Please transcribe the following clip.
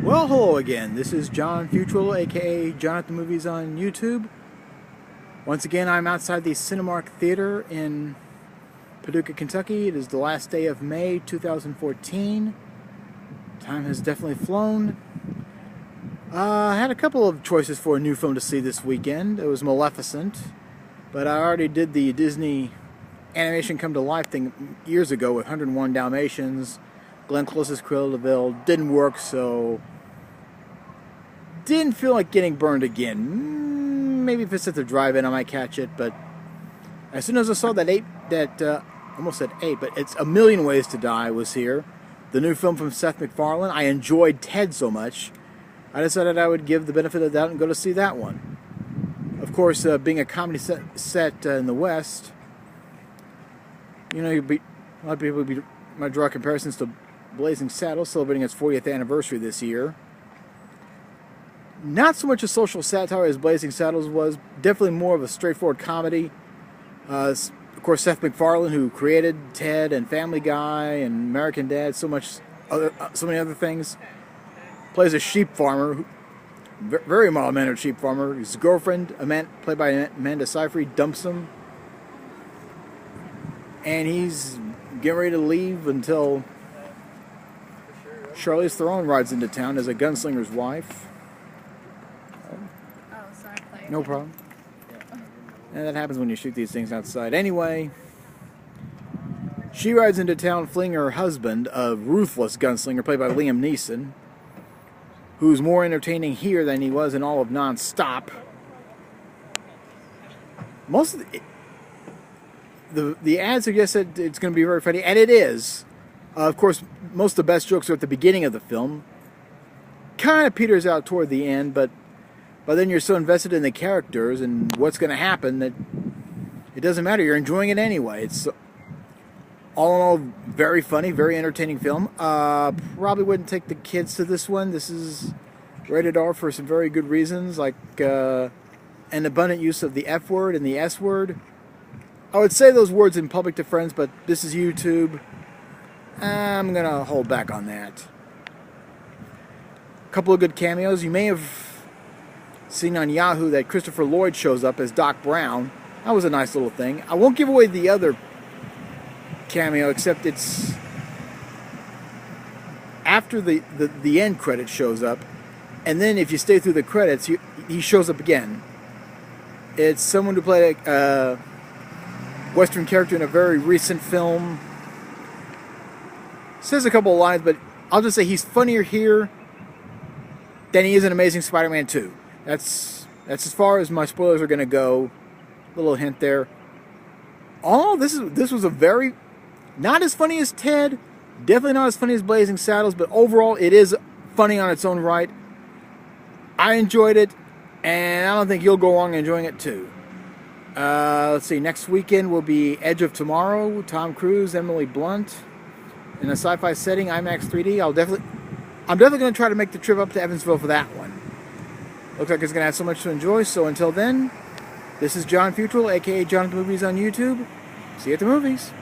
Well, hello again. This is John Futrell, aka Jonathan Movies on YouTube. Once again, I'm outside the Cinemark Theater in Paducah, Kentucky. It is the last day of May 2014. Time has definitely flown. I had a couple of choices for a new film to see this weekend. It was Maleficent, but I already did the Disney animation come to life thing years ago with 101 Dalmatians. Glenn Close's Cruella de Vil didn't work, so didn't feel like getting burned again. Maybe if it's at the drive-in, I might catch it. But as soon as I saw that almost said 8, but it's A Million Ways to Die was here, the new film from Seth MacFarlane. I enjoyed Ted so much, I decided I would give the benefit of the doubt and go to see that one. Of course, being a comedy set in the West, you know, a lot of people might draw comparisons to Blazing Saddles, celebrating its 40th anniversary this year. Not so much a social satire as Blazing Saddles was, definitely more of a straightforward comedy. Of course, Seth MacFarlane, who created Ted and Family Guy and American Dad, so many other things, plays a sheep farmer, very mild-mannered sheep farmer. His girlfriend, played by Amanda Seyfried, dumps him, and he's getting ready to leave until Charlize Theron rides into town as a gunslinger's wife. Oh, sorry. No problem. And that happens when you shoot these things outside. Anyway, she rides into town fleeing her husband, a ruthless gunslinger played by Liam Neeson, who's more entertaining here than he was in all of Non-Stop. Most of the ad suggests that it's going to be very funny, and it is. Of course, most of the best jokes are at the beginning of the film. Kind of peters out toward the end, but then you're so invested in the characters and what's going to happen that it doesn't matter. You're enjoying it anyway. It's all in all very funny, very entertaining film. Probably wouldn't take the kids to this one. This is rated R for some very good reasons, like an abundant use of the F word and the S word. I would say those words in public to friends, but this is YouTube. I'm going to hold back on that. A couple of good cameos. You may have seen on Yahoo that Christopher Lloyd shows up as Doc Brown. That was a nice little thing. I won't give away the other cameo, except it's after the end credit shows up, and then if you stay through the credits, he shows up again. It's someone who played a Western character in a very recent film. Says a couple of lines, but I'll just say he's funnier here than he is in Amazing Spider-Man 2. That's as far as my spoilers are going to go. A little hint there. This was a very, not as funny as Ted, definitely not as funny as Blazing Saddles, but overall it is funny on its own right. I enjoyed it, and I don't think you'll go wrong enjoying it too. Let's see, next weekend will be Edge of Tomorrow, Tom Cruise, Emily Blunt, in a sci-fi setting, IMAX 3D. I'm definitely going to try to make the trip up to Evansville for that one. Looks like it's going to have so much to enjoy, so until then, this is John Futrell, aka Jonathan Movies on YouTube. See you at the movies.